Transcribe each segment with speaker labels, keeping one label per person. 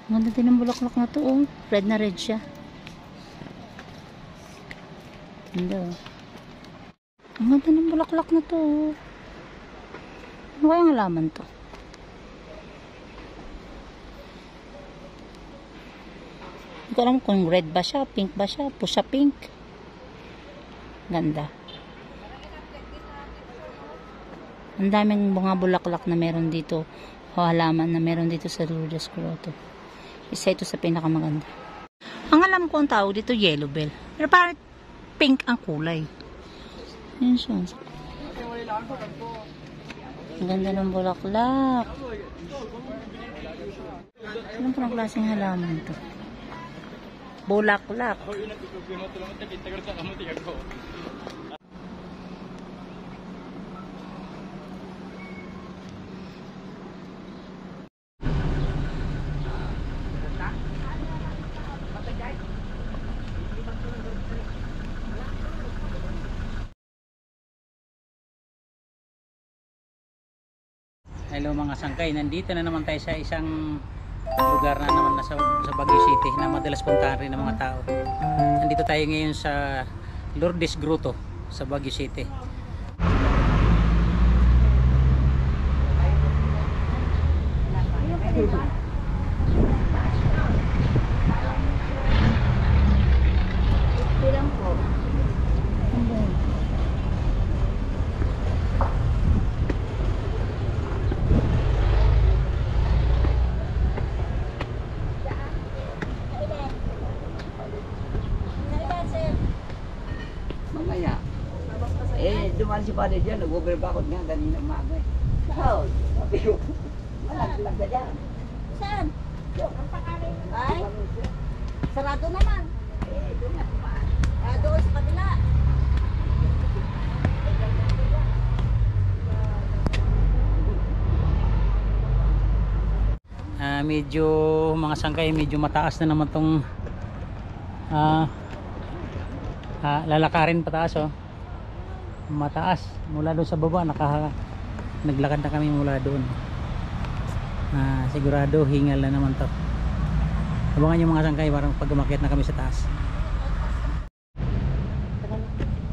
Speaker 1: Ang ganda din ng bulaklak na to, oh. Red na red siya. Ganda, oh. Ang ganda ng bulaklak na to, oh. Ano kayang halaman to? Hindi ko alam kung red ba siya, pink ba siya, pusha pink. Ganda. Ang daming mga bulaklak na meron dito, o halaman na meron dito sa Lourdes Grotto. Isa ito sa pinakamaganda. Ang alam ko ang tawag dito, yellow bell. Pero parang pink ang kulay. Ayan siya. Ang ganda ng bulaklak. Anong parang klaseng halaman ito? Bulaklak.
Speaker 2: Hello mga sangkay, nandito na naman tayo sa isang lugar na naman sa Baguio City na madalas puntahan rin ng mga tao. Nandito tayo ngayon sa Lourdes Grotto sa Baguio City.
Speaker 1: Bilang po.
Speaker 3: Mamaya. Dumaan si Padre dyan, nag-overbakot nga kanina umaga. Saan? Sabi ko, malaglag na dyan.
Speaker 1: Saan? Ay, sarado naman.
Speaker 3: Doon na dumaan.
Speaker 1: Doon sa kabila.
Speaker 2: Medyo mga sangkay, medyo mataas na naman tong lalakarin pataas, oh. Mataas mula doon sa baba, naglakad na kami mula doon. Sigurado hingal na naman to. Abangan yung mga sangkay parang pag umakyat na kami sa taas.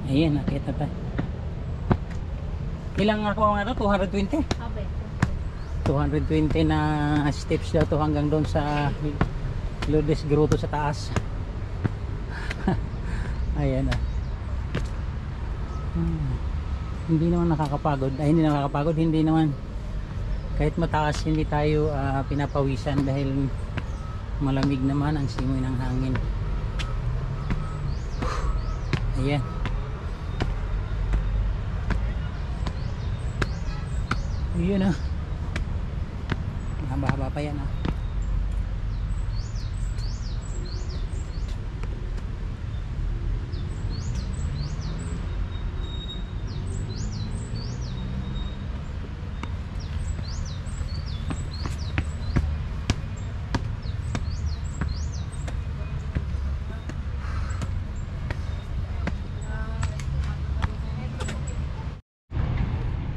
Speaker 2: Ayan, nakita na tayo. Ilang ako mga ito? 220? 220 na steps daw to hanggang doon sa Lourdes Grotto sa taas. Ayan, hindi naman nakakapagod. Ay, hindi nakakapagod, hindi naman. Kahit mataas, hindi tayo pinapawisan dahil malamig naman ang simoy ng hangin. Ayan. Ayan, haba-haba pa yan,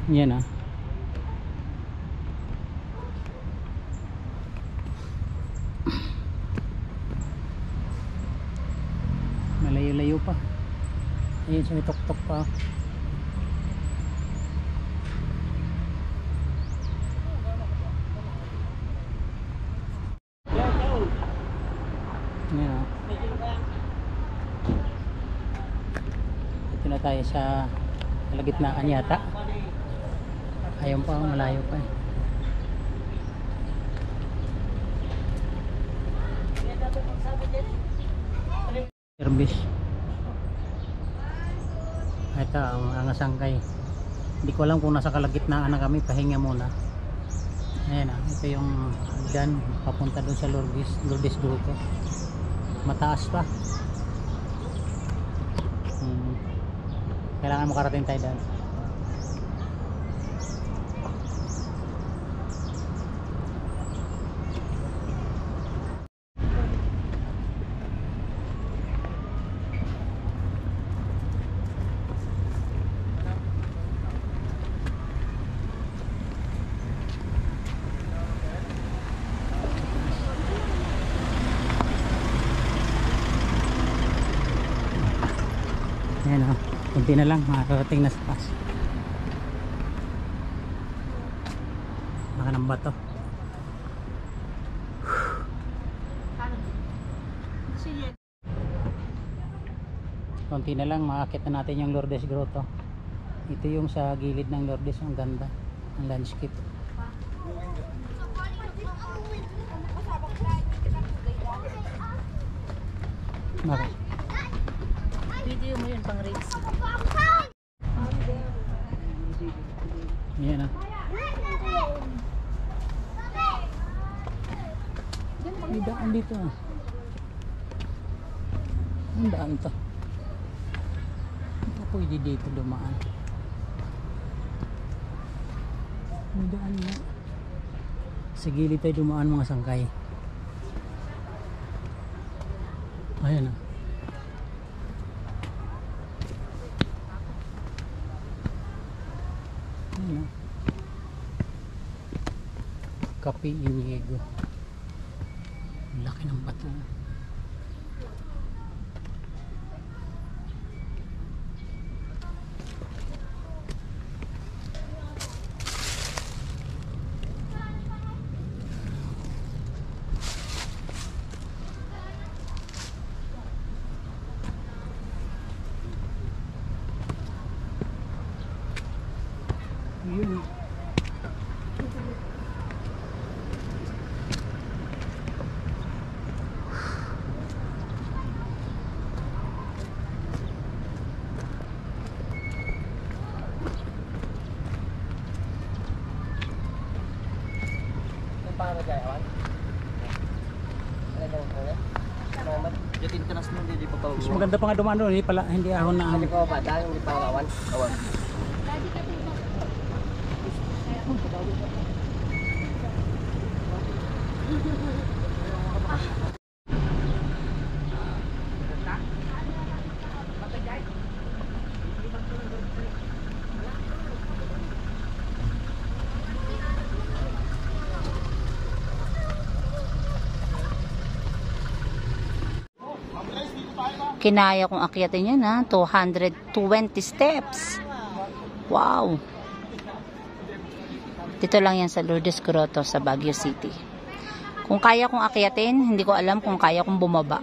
Speaker 2: Yan, malayo-layo pa. Ayun, sa may tok-tok pa. Yan, ito na tayo sa kalagitnaan yata. Ayun pa, malayo pa. Service. Ito ang sangkay. Hindi ko alam kung nasa kalagitnaan na kami, pahinga muna. Ayan, ito yung hagdan papunta doon sa Lourdes Grotto. Mataas pa. Kailangan makarating tayo doon. Ayan o, kunti na lang, makakarating na sa taas. Baka ng bato. Kunti na lang, makakit na natin yung Lourdes Grotto. Ito yung sa gilid ng Lourdes, ang ganda, ang landscape. Bakit?
Speaker 1: Video mo yun pang race.
Speaker 2: Yan ah. May daan dito ah. Ang daan to. Hindi pwede dito dumaan. May daan na. Sa gilid tayo dumaan mga sangkay. Ayan ah. Ayan ah. Kapi Inigo. Ang laki ng bato. Yun.
Speaker 3: Paano dyan, Awan? Ano daw ko na? Salamat. Jatin ka na sa hindi pa pa.
Speaker 2: Mas maganda pa nga dumaan doon, hindi ahon na
Speaker 3: Hindi pa ba? Dahil hindi pa Awan. Awan.
Speaker 1: Kinaya kong akyatin yan ha. 220 steps. Wow. Dito lang yan sa Lourdes Grotto sa Baguio City. Kung kaya kong akyatin, hindi ko alam kung kaya kong bumaba.